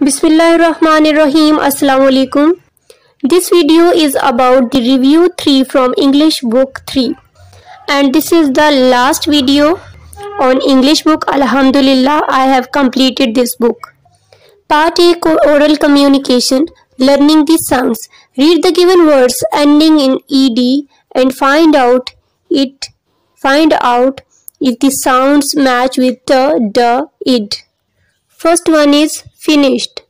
Bismillahirrahmanirrahim. Assalamu alaikum. This video is about the review 3 from English book 3, and this is the last video on English book. Alhamdulillah, I have completed this book. Part A, oral communication, learning the sounds. Read the given words ending in ed and find out if the sounds match with the, id. First one is finished.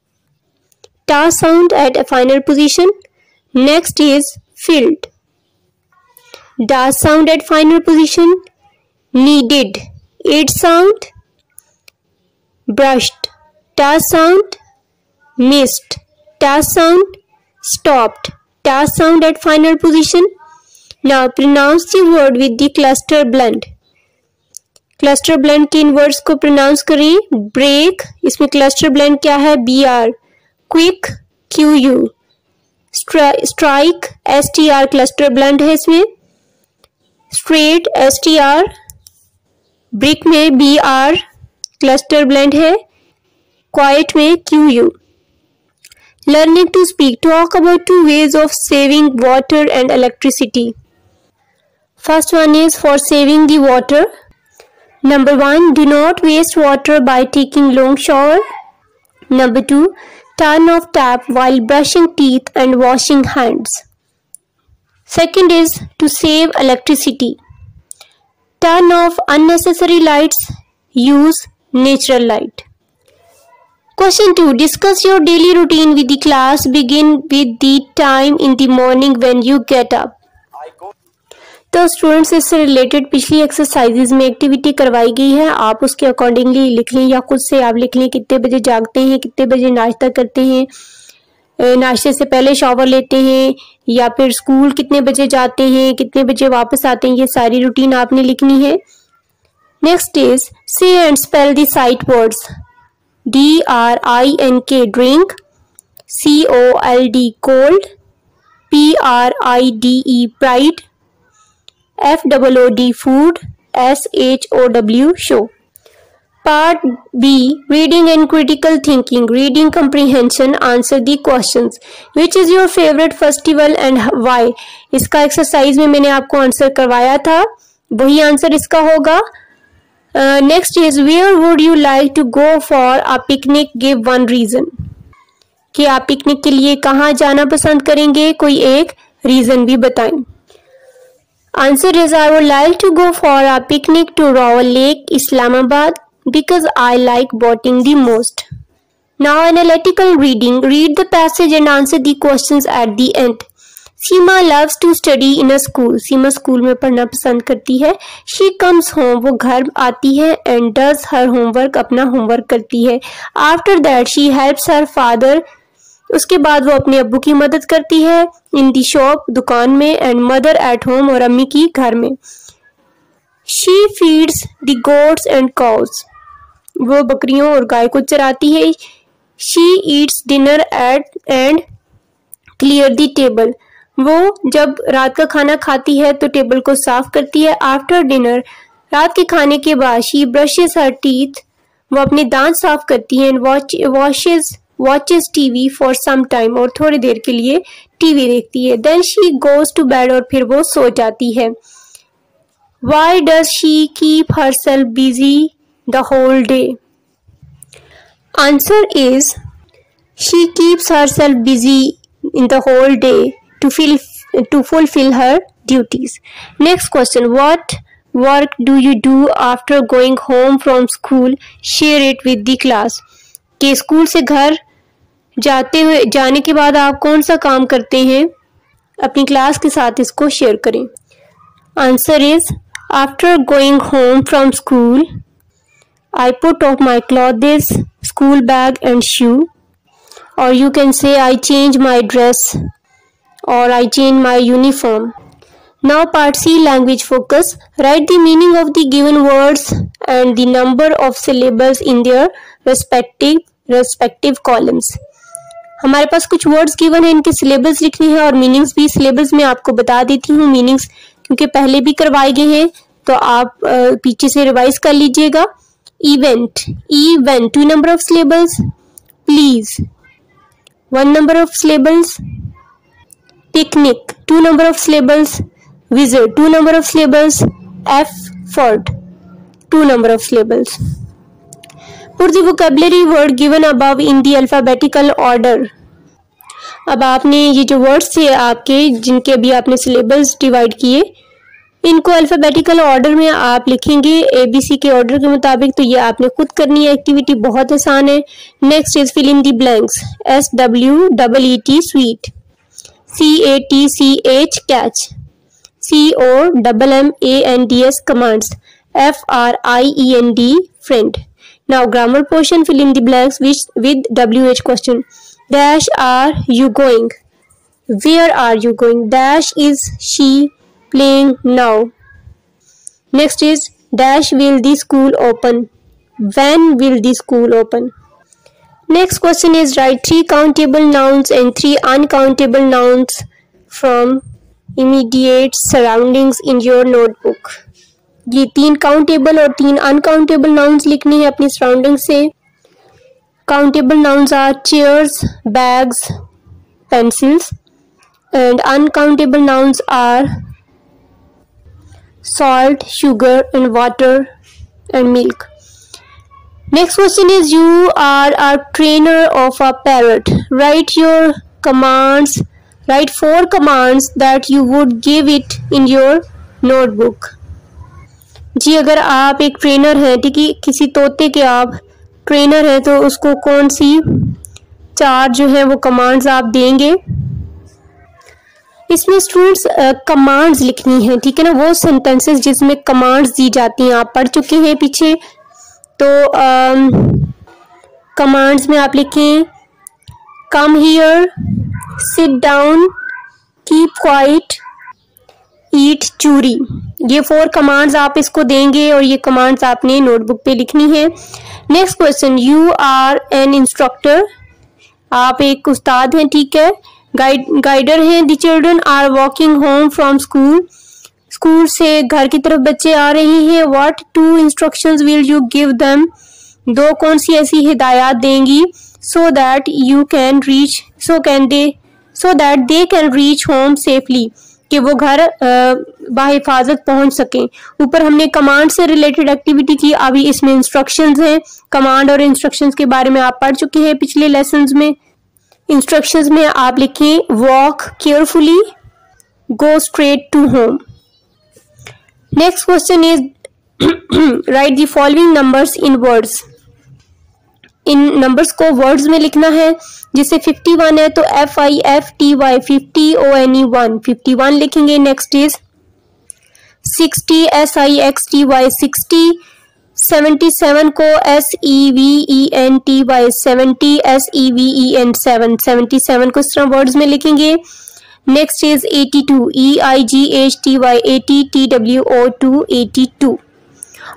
Ta sound at a final position. Next is filled. Da sound at final position. Needed. Id sound. Brushed. Ta sound. Missed. Ta sound. Stopped. Ta sound at final position. Now pronounce the word with the cluster blend. Cluster blend के इन words को pronounce करें. Break, इसमें cluster blend क्या है? BR. Quick, QU. Strike, STR cluster blend है इसमें. Straight, STR. Brick में BR क्लस्टर ब्लेंड है. क्वाइट में QU. Learning to speak. Talk about 2 ways of saving water and electricity. First one is for saving the water. Number 1, do not waste water by taking long shower. Number 2, turn off tap while brushing teeth and washing hands. Second is to save electricity. Turn off unnecessary lights. Use natural light. Question 2, discuss your daily routine with the class. Begin with the time in the morning when you get up. तो students इससे related पिछली exercises में activity करवाई गई है, आप उसके accordingly लिख लें या खुद से आप लिख लें. कितने बजे जागते हैं, कितने बजे नाश्ता करते हैं, नाश्ते से पहले शॉवर लेते हैं, या फिर स्कूल कितने बजे जाते हैं, कितने बजे वापस आते हैं, ये सारी रूटीन आपने लिखनी है. नेक्स्ट इज से and spell the sight words. DRINK drink, COLD cold, PRIDE pride, FOOD food, SHOW show. Part B, reading and critical thinking. Reading comprehension. Answer the questions. Which is your favorite festival and why? इसका exercise में मैंने आपको answer करवाया था, वही answer इसका होगा. Next is where would you like to go for a picnic? Give one reason. कि आप पिकनिक के लिए कहाँ जाना पसंद करेंगे, कोई एक रीजन भी बताएं. Answer is I would like to go for a picnic to Rawal Lake, Islamabad, because I like boating the most. Now analytical reading. Read the passage and answer the questions at the end. Seema loves to study in a school. Seema school में पढ़ना पसंद करती है. She comes home, वो घर आती है, and does her homework, अपना होमवर्क करती है. After that she helps her father. उसके बाद वो अपने अब्बू की मदद करती है. इन दी शॉप, दुकान में, एंड मदर एट होम, और अम्मी की घर में. She feeds the goats and cows, वो बकरियों और गाय को चराती है. She Yeats dinner eight and clear the table, वो जब रात का खाना खाती है तो टेबल को साफ करती है. आफ्टर डिनर, रात के खाने के बाद, शी ब्रशेस हर टीथ, वो अपने दांत साफ करती है. And watches TV for some time, और थोड़ी देर के लिए टीवी देखती है. Then she goes to bed, और फिर वो सो जाती है. Why does she keep herself busy the whole day? Answer is she keeps herself busy in the whole day to fulfill her duties. Next question, what work do you do after going home from school? Share it with the class. कि school से घर जाने के बाद आप कौन सा काम करते हैं, अपनी क्लास के साथ इसको शेयर करें. Answer is after going home from school I put off my clothes, school bag and shoe, और you can say I change my dress और I change my uniform. Now part C, language focus. Write the meaning of the given words and the number of syllables in their respective columns. हमारे पास कुछ words given है, इनके syllables लिखने हैं और meanings भी syllables में आपको बता देती हूँ. मीनिंग्स क्योंकि पहले भी करवाए गए हैं तो आप पीछे से रिवाइज कर लीजिएगा. Event, 2 number of syllables. please, 1 number of syllables. Picnic, 2 number of syllables. Visit, 2 number of syllables. Effort, 2 number of syllables. Put the vocabulary word given above in the alphabetical order. अब आपने ये जो words थे आपके जिनके अभी आपने syllabus divide किए, इनको अल्फ़ाबेटिकल ऑर्डर में आप लिखेंगे ABC के ऑर्डर के मुताबिक। तो ये आपने खुद करनी है, एक्टिविटी बहुत आसान है। Next is fill in the blanks. SWEET sweet, CATCH catch, COMMANDS commands, FRIEND friend. Now grammar portion, fill in the blanks with WH question. Dash are you going? Where are you going? Dash is she playing now? Next is dash will the school open? When will the school open? Next question is write 3 countable nouns and 3 uncountable nouns from immediate surroundings in your notebook. ये 3 countable और 3 uncountable nouns लिखने हैं अपनी surrounding से। Countable nouns are chairs, bags, pencils, and uncountable nouns are salt, sugar and water and milk. Next question is you are a trainer of a parrot. Write your commands. Write 4 commands that you would give it in your notebook. जी अगर आप एक trainer हैं, ठीक है, किसी तोते के आप ट्रेनर हैं, तो उसको कौन सी 4 जो है वो कमांड्स आप देंगे। इसमें स्टूडेंट्स कमांड्स लिखनी है, ठीक है ना, वो सेंटेंसेस जिसमें कमांड्स दी जाती हैं आप पढ़ चुके हैं पीछे। तो कमांड्स में आप लिखें come here, sit down, keep quiet, eat चूरी। ये 4 कमांड्स आप इसको देंगे और ये कमांड्स आपने नोटबुक पे लिखनी है। Next question, you are an instructor, आप एक उस्ताद हैं, ठीक है, गाइडर हैं। The children are walking home from school, school से घर की तरफ बच्चे आ रहे हैं। What 2 instructions will you give them, 2 कौन सी ऐसी हिदायत देंगी। So that you can reach, so that they can reach home safely, कि वो घर बाहिफाजत पहुंच सकें। ऊपर हमने कमांड से रिलेटेड एक्टिविटी की, अभी इसमें इंस्ट्रक्शंस हैं। कमांड और इंस्ट्रक्शंस के बारे में आप पढ़ चुके हैं पिछले लेसन्स में। इंस्ट्रक्शंस में आप लिखें walk carefully, go straight to home. Next question is write the following numbers in words. इन नंबर्स को वर्ड्स में लिखना है। जिसे 51 है तो FIFTY 50 ONE 1 51 लिखेंगे। नेक्स्ट इज 60 SIXTY 60, 77 को SEVENTY 70 SEVEN 7 77 को इस तरह वर्ड्स में लिखेंगे। नेक्स्ट इज 82 EIGHTY 80 TWO2 82,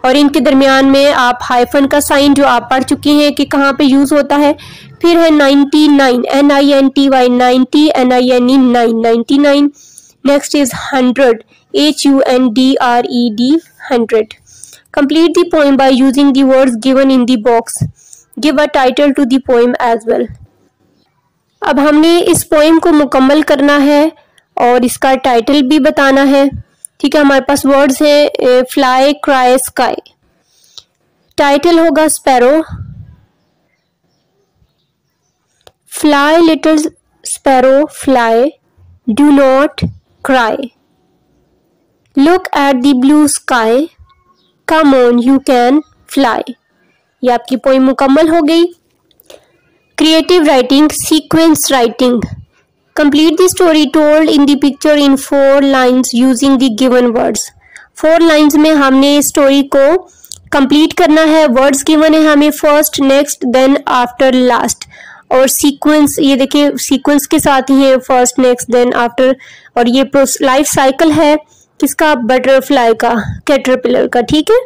और इनके दरमियान में आप हाइफन का साइन जो आप पढ़ चुके हैं कि कहाँ पे यूज होता है। फिर है 99 NINTY 90 NINE 9 99। Next is 100 HUNDRED 100। Complete the poem by using the words given in the box. Give a title to the poem as well. अब हमने इस पोएम को मुकम्मल करना है और इसका टाइटल भी बताना है, ठीक है। हमारे पास वर्ड्स हैं फ्लाई, क्राई, स्काई। टाइटल होगा sparrow. Fly little sparrow fly, do not cry. Look at the blue sky, come on you can fly. ये आपकी पोएम मुकम्मल हो गई। Creative writing, sequence writing. Complete the story told in the picture in 4 lines using the given words. 4 lines में हमने story को complete करना है। वर्ड्स गिवन है हमें first, next, then, after, last, और सीक्वेंस ये देखिए सीक्वेंस के साथ ही है फर्स्ट, नेक्स्ट, देन, आफ्टर। और ये लाइफ साइकिल है किसका, बटरफ्लाई का, कैटरपिलर का, ठीक है।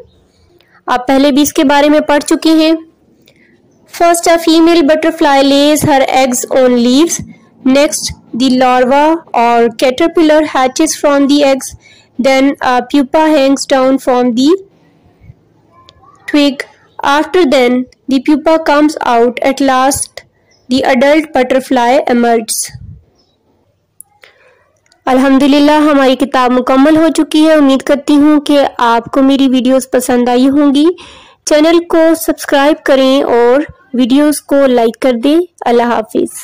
आप पहले भी इसके बारे में पढ़ चुके हैं। First, a female butterfly lays her eggs on leaves. Next, the larva or caterpillar hatches from the eggs. Then a pupa hangs down from the twig. After then, the pupa comes out at last The adult butterfly emerges. अल्हम्दुलिल्लाह हमारी किताब मुकम्मल हो चुकी है। उम्मीद करती हूँ कि आपको मेरी वीडियोस पसंद आई होंगी। चैनल को सब्सक्राइब करें और वीडियोस को लाइक कर दें। अल्लाह हाफिज़।